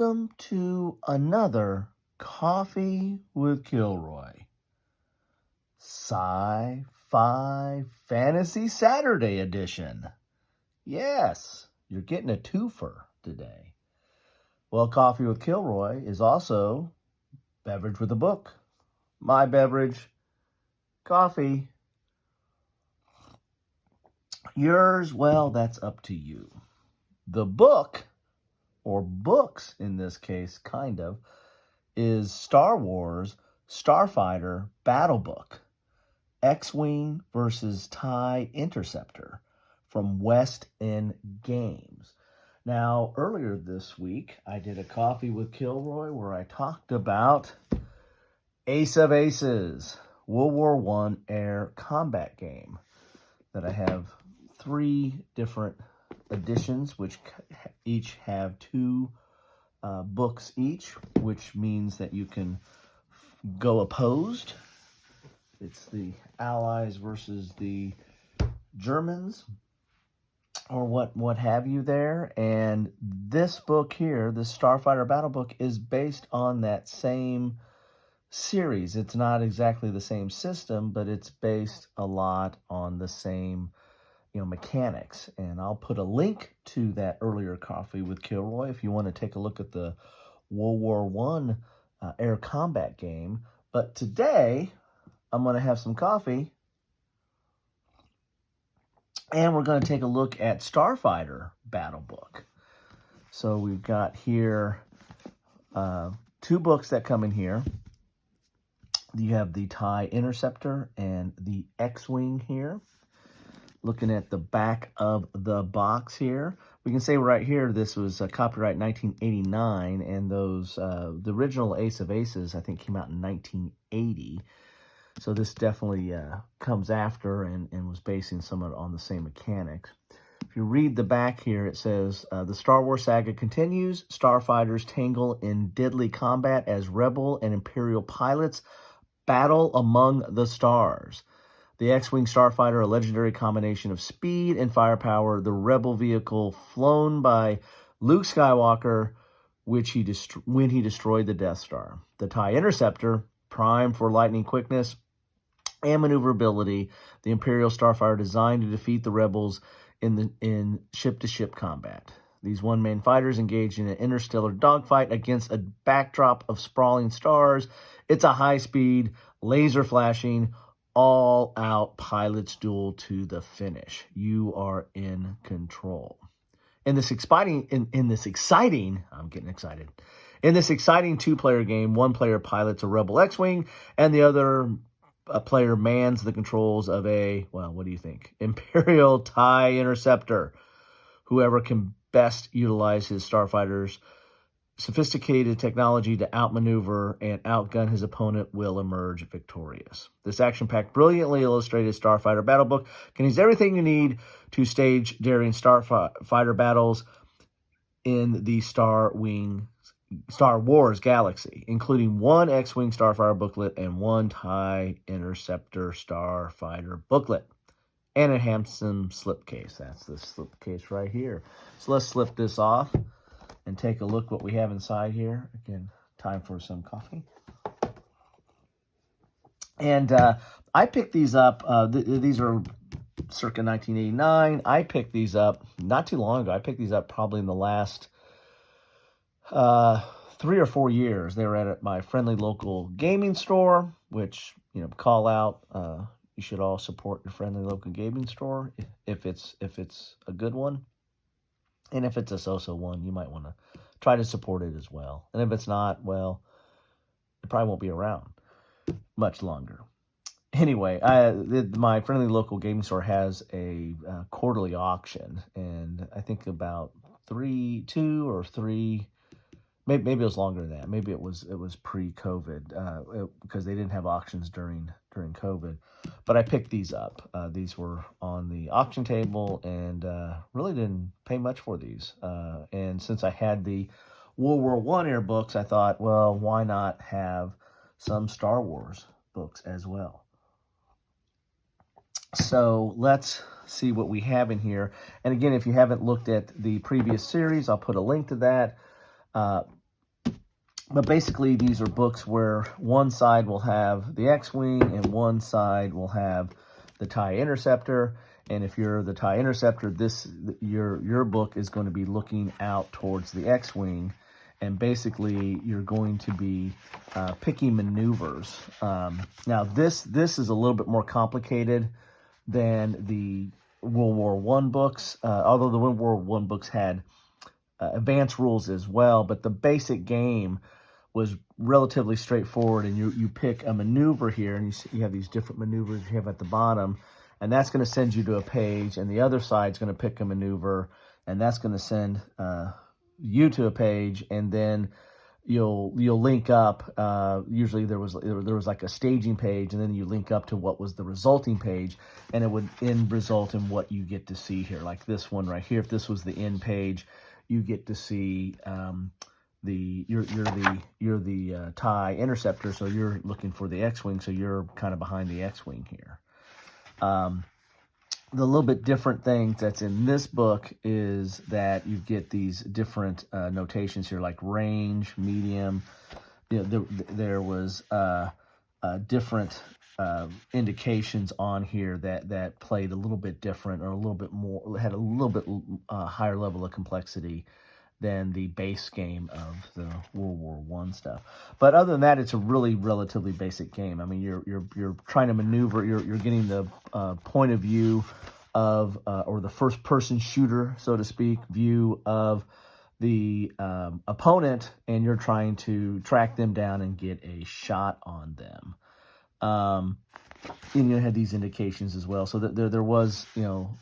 welcome to another Coffee with Kilroy. Sci-Fi Fantasy Saturday edition. Yes, you're getting a twofer today. Well, Coffee with Kilroy is also beverage with a book. My beverage, coffee. Yours, well, that's up to you. The book, or books in this case, kind of, is Star Wars Starfighter Battle Book, X-Wing versus TIE Interceptor from West End Games. Now, earlier this week, I did a Coffee with Kilroy where I talked about Ace of Aces, World War I air combat game that I have 3 different editions, which each have 2 books each, which means that you can go opposed. It's the Allies versus the Germans, or what have you there. And this book here, this Starfighter Battle Book, is based on that same series. It's not exactly the same system, but it's based a lot on the same mechanics. And I'll put a link to that earlier Coffee with Kilroy if you want to take a look at the World War I air combat game. But today, I'm going to have some coffee, and we're going to take a look at Starfighter Battle Book. So we've got here 2 books that come in here. You have the TIE Interceptor and the X-Wing here. Looking at the back of the box here, we can say right here this was copyright 1989, and those the original Ace of Aces I think came out in 1980. So this definitely comes after and was basing somewhat on the same mechanics. If you read the back here, it says, the Star Wars saga continues. Starfighters tangle in deadly combat as Rebel and Imperial pilots battle among the stars. The X-Wing Starfighter, a legendary combination of speed and firepower, the Rebel vehicle flown by Luke Skywalker, when he destroyed the Death Star. The TIE Interceptor, primed for lightning quickness and maneuverability, the Imperial Starfighter designed to defeat the Rebels in ship-to-ship combat. These one-man fighters engage in an interstellar dogfight against a backdrop of sprawling stars. It's a high-speed, laser-flashing, all-out pilot's duel to the finish. You are in control. In this exciting, I'm getting excited. In this exciting 2-player game, one player pilots a Rebel X-Wing, and the other player mans the controls of a, well, what do you think? Imperial TIE Interceptor. Whoever can best utilize his starfighters' sophisticated technology to outmaneuver and outgun his opponent will emerge victorious. This action-packed, brilliantly illustrated Starfighter Battle Book contains everything you need to stage daring starfighter battles in the Star Wars galaxy, including 1 X-Wing Starfighter booklet and 1 TIE Interceptor Starfighter booklet, and a handsome slipcase. That's the slipcase right here. So let's slip this off and take a look what we have inside here. Again, time for some coffee. And I picked these up. These are circa 1989. I picked these up not too long ago. I picked these up probably in the last 3 or 4 years. They were at my friendly local gaming store, which, call out. You should all support your friendly local gaming store if it's a good one. And if it's a so-so one, you might want to try to support it as well. And if it's not, well, it probably won't be around much longer. Anyway, my friendly local gaming store has a quarterly auction, and I think about 2 or 3, maybe it was longer than that. Maybe it was pre-COVID because they didn't have auctions during COVID. But I picked these up. These were on the auction table, and really didn't pay much for these. And since I had the World War I air books, I thought, well, why not have some Star Wars books as well? So let's see what we have in here. And again, if you haven't looked at the previous series, I'll put a link to that. But basically, these are books where one side will have the X-Wing and one side will have the TIE Interceptor. And if you're the TIE Interceptor, your book is going to be looking out towards the X-Wing. And basically, you're going to be picking maneuvers. Now, this is a little bit more complicated than the World War I books, although the World War I books had advanced rules as well. But the basic game was relatively straightforward, and you pick a maneuver here, and you have these different maneuvers you have at the bottom, and that's going to send you to a page, and the other side's going to pick a maneuver, and that's going to send you to a page, and then you'll link up. Usually there was like a staging page, and then you link up to what was the resulting page, and it would result in what you get to see here, like this one right here. If this was the end page, you get to see you're the TIE Interceptor, so you're looking for the X-Wing, so you're kind of behind the X-Wing here. The little bit different thing that's in this book is that you get these different notations here, like range, medium. There was different indications on here that played a little bit different, or a little bit more, had a little bit higher level of complexity than the base game of the World War I stuff. But other than that, it's a really relatively basic game. I mean, you're trying to maneuver. You're getting the point of view of or the first person shooter, so to speak, view of the opponent, and you're trying to track them down and get a shot on them. And you had these indications as well, so that there was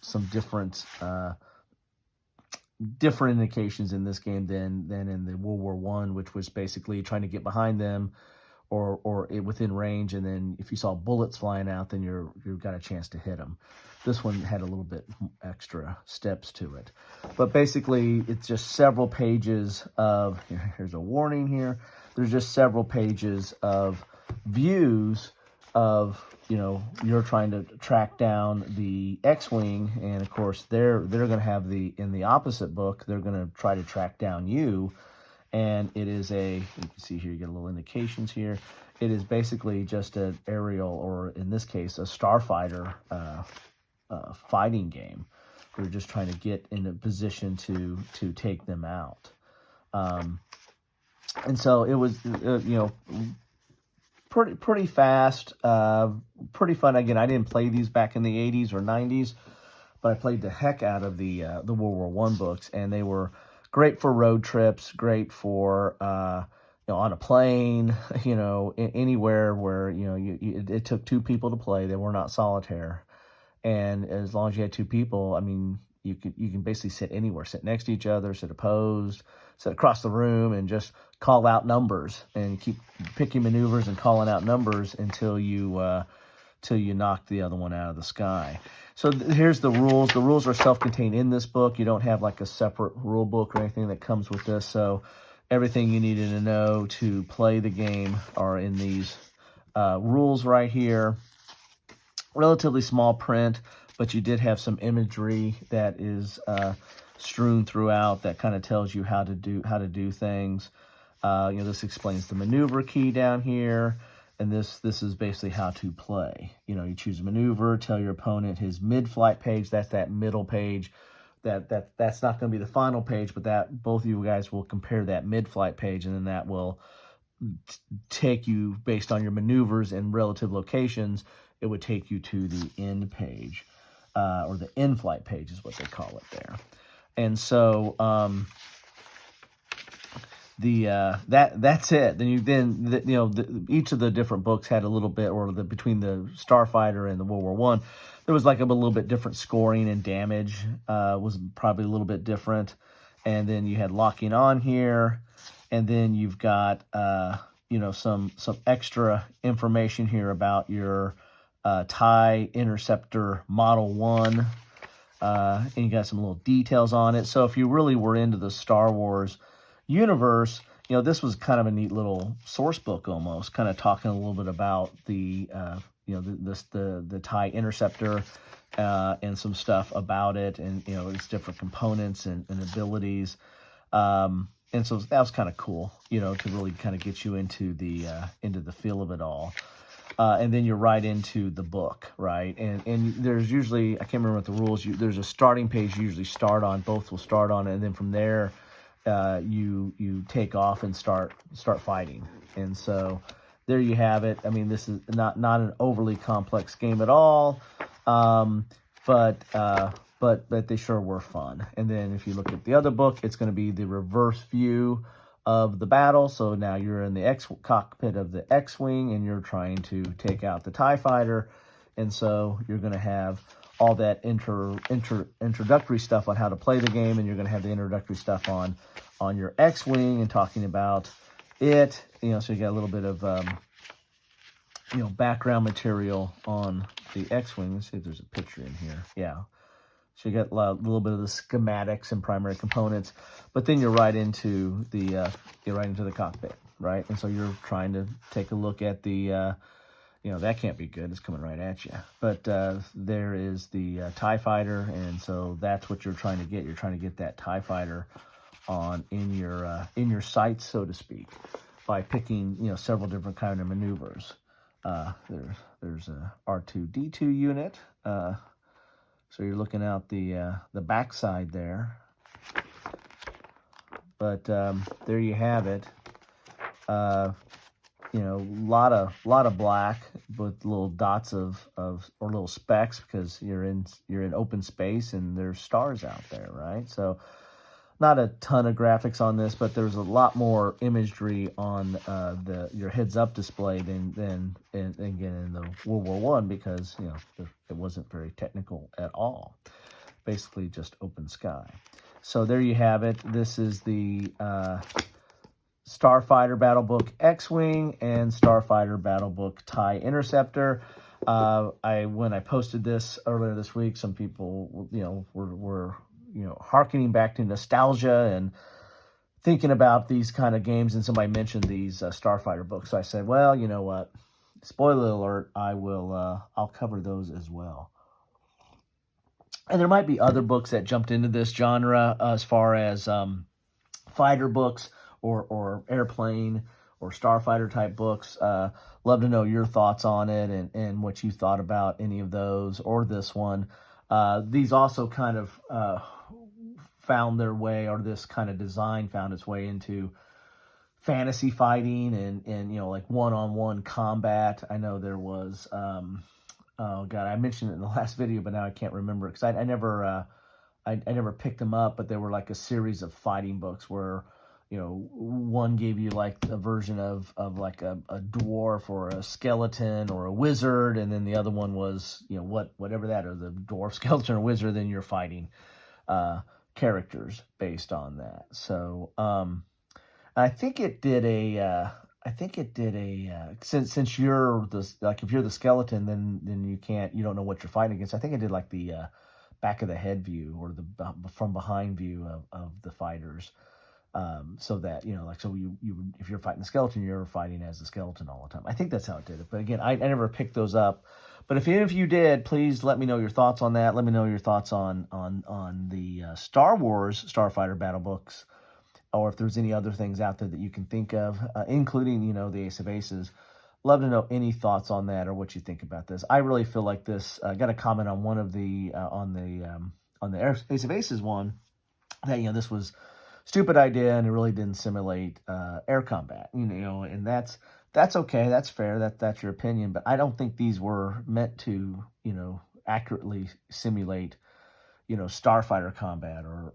some different indications in this game than in the World War I, which was basically trying to get behind them or within range, and then if you saw bullets flying out, then you've got a chance to hit them. This one had a little bit extra steps to it, but basically it's just several pages of, here's a warning here, there's just several pages of views of, you're trying to track down the X-Wing, and of course they're going to have in the opposite book, they're going to try to track down you. And it is you can see here, you get a little indications here. It is basically just an aerial, or in this case, a Starfighter fighting game. We're just trying to get in a position to take them out. And so it was, pretty fast, pretty fun. Again, I didn't play these back in the 80s or 90s, but I played the heck out of the World War I books, and they were great for road trips, great for on a plane, anywhere where it took two people to play. They were not solitaire, and as long as you had two people, I mean, you can basically sit anywhere, sit next to each other, sit opposed, sit across the room, and just call out numbers and keep picking maneuvers and calling out numbers until you knock the other one out of the sky. So here's the rules. The rules are self-contained in this book. You don't have like a separate rule book or anything that comes with this. So everything you needed to know to play the game are in these rules right here. Relatively small print, but you did have some imagery that is strewn throughout that kind of tells you how to do things. This explains the maneuver key down here. And this is basically how to play. You choose a maneuver, tell your opponent his mid-flight page. That's that middle page. That's not going to be the final page, but that both of you guys will compare that mid-flight page, and then that will take you, based on your maneuvers and relative locations, it would take you to the end page, or the in-flight page is what they call it there. And so that's it. Then each of the different books had a little bit, or between the Starfighter and the World War I, there was like a little bit different scoring, and damage was probably a little bit different. And then you had locking on here, and then you've got some extra information here about your TIE Interceptor Model 1, and you got some little details on it. So if you really were into the Star Wars universe, this was kind of a neat little source book, almost kind of talking a little bit about the TIE Interceptor and some stuff about it, and its different components and abilities. And And so that was kind of cool, you know, to really kind of get you into the feel of it all. And then you're right into the book, right? And there's usually, I can't remember what the rules, there's a starting page you usually start on, both will start on, and then from there, you take off and start fighting. And so there you have it. I mean, this is not an overly complex game at all, but they sure were fun. And then if you look at the other book, it's going to be the reverse view of the battle. So now you're in the cockpit of the X-Wing, and you're trying to take out the TIE Fighter. And so you're going to have all that introductory stuff on how to play the game, and you're going to have the introductory stuff on your X-Wing and talking about it. You know, so you got a little bit of background material on the X-Wing. Let's see if there's a picture in here. Yeah. So you get a little bit of the schematics and primary components, but then you're right into the cockpit, right? And so you're trying to take a look at the, that can't be good. It's coming right at you. But there is the TIE Fighter, and so that's what you're trying to get. You're trying to get that TIE Fighter in your sights, so to speak, by picking several different kind of maneuvers. There's a R2-D2 unit. So you're looking out the backside there, but there you have it. Lot of black with little dots or little specks, because you're in open space and there's stars out there, right? So not a ton of graphics on this, but there's a lot more imagery on your heads-up display than again in the World War I, because it wasn't very technical at all. Basically, just open sky. So there you have it. This is the Starfighter Battlebook X-Wing and Starfighter Battlebook TIE Interceptor. When I posted this earlier this week, some people were harkening back to nostalgia and thinking about these kind of games, and somebody mentioned these Starfighter books. So I said, well, you know what? Spoiler alert, I'll cover those as well. And there might be other books that jumped into this genre as far as fighter books or airplane or Starfighter type books. Love to know your thoughts on it and what you thought about any of those or this one. These also kind of found their way, or this kind of design found its way into fantasy fighting and like one-on-one combat. I know there was oh god, I mentioned it in the last video, but now I can't remember, because I never picked them up, but they were like a series of fighting books where one gave you like a version of like a dwarf or a skeleton or a wizard, and then the other one was whatever that, or the dwarf, skeleton, or wizard, then you're fighting characters based on that. So I think it did a since you're if you're the skeleton, then you don't know what you're fighting against. I think it did like the back of the head view, or the from behind view of the fighters. So that, if you're fighting the skeleton, you're fighting as the skeleton all the time. I think that's how it did it. But again, I never picked those up. But if any of you did, please let me know your thoughts on that. Let me know your thoughts on the Star Wars Starfighter battle books, or if there's any other things out there that you can think of, including, the Ace of Aces. Love to know any thoughts on that or what you think about this. I really feel like this, I got a comment on one of the, on the Ace of Aces one, that, this was stupid idea and it really didn't simulate air combat, and that's okay, that's fair, that's your opinion, but I don't think these were meant to, accurately simulate, Starfighter combat or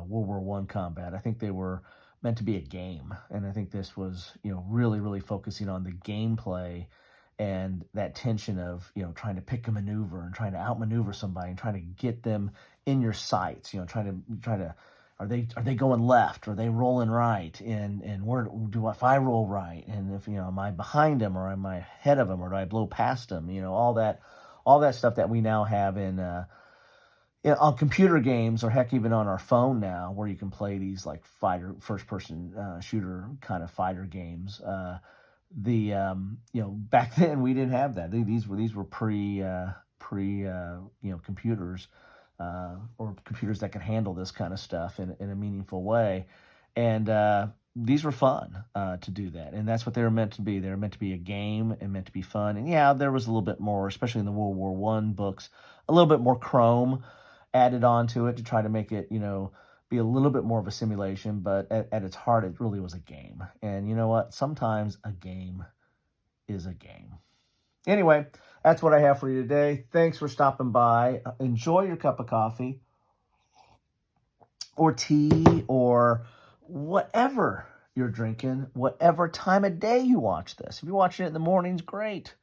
World War I combat. I think they were meant to be a game, and I think this was, really, really focusing on the gameplay and that tension of, trying to pick a maneuver and trying to outmaneuver somebody and trying to get them in your sights, trying to are they going left? Are they rolling right? And where if I roll right? And if am I behind them, or am I ahead of them, or do I blow past them? All that stuff that we now have in on computer games, or heck, even on our phone now, where you can play these like first person shooter kind of fighter games. Back then we didn't have that. These were pre computers. Or computers that can handle this kind of stuff in a meaningful way. And these were fun to do that. And that's what they were meant to be. They were meant to be a game and meant to be fun. And yeah, there was a little bit more, especially in the World War One books, a little bit more chrome added onto it to try to make it, be a little bit more of a simulation. But at its heart, it really was a game. And you know what? Sometimes a game is a game. Anyway, that's what I have for you today. Thanks for stopping by. Enjoy your cup of coffee or tea or whatever you're drinking, whatever time of day you watch this. If you're watching it in the mornings, great.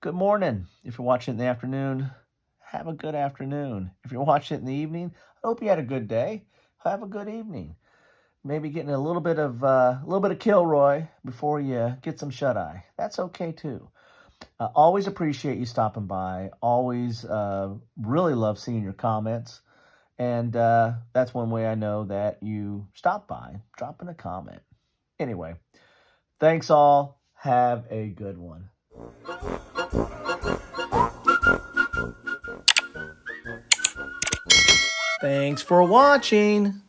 Good morning. If you're watching it in the afternoon, have a good afternoon. If you're watching it in the evening, I hope you had a good day. Have a good evening. Maybe getting a little bit of Kilroy before you get some shut eye. That's okay too. Always appreciate you stopping by. Always really love seeing your comments. And that's one way I know that you stopped by, dropping a comment. Anyway, thanks all. Have a good one. Thanks for watching.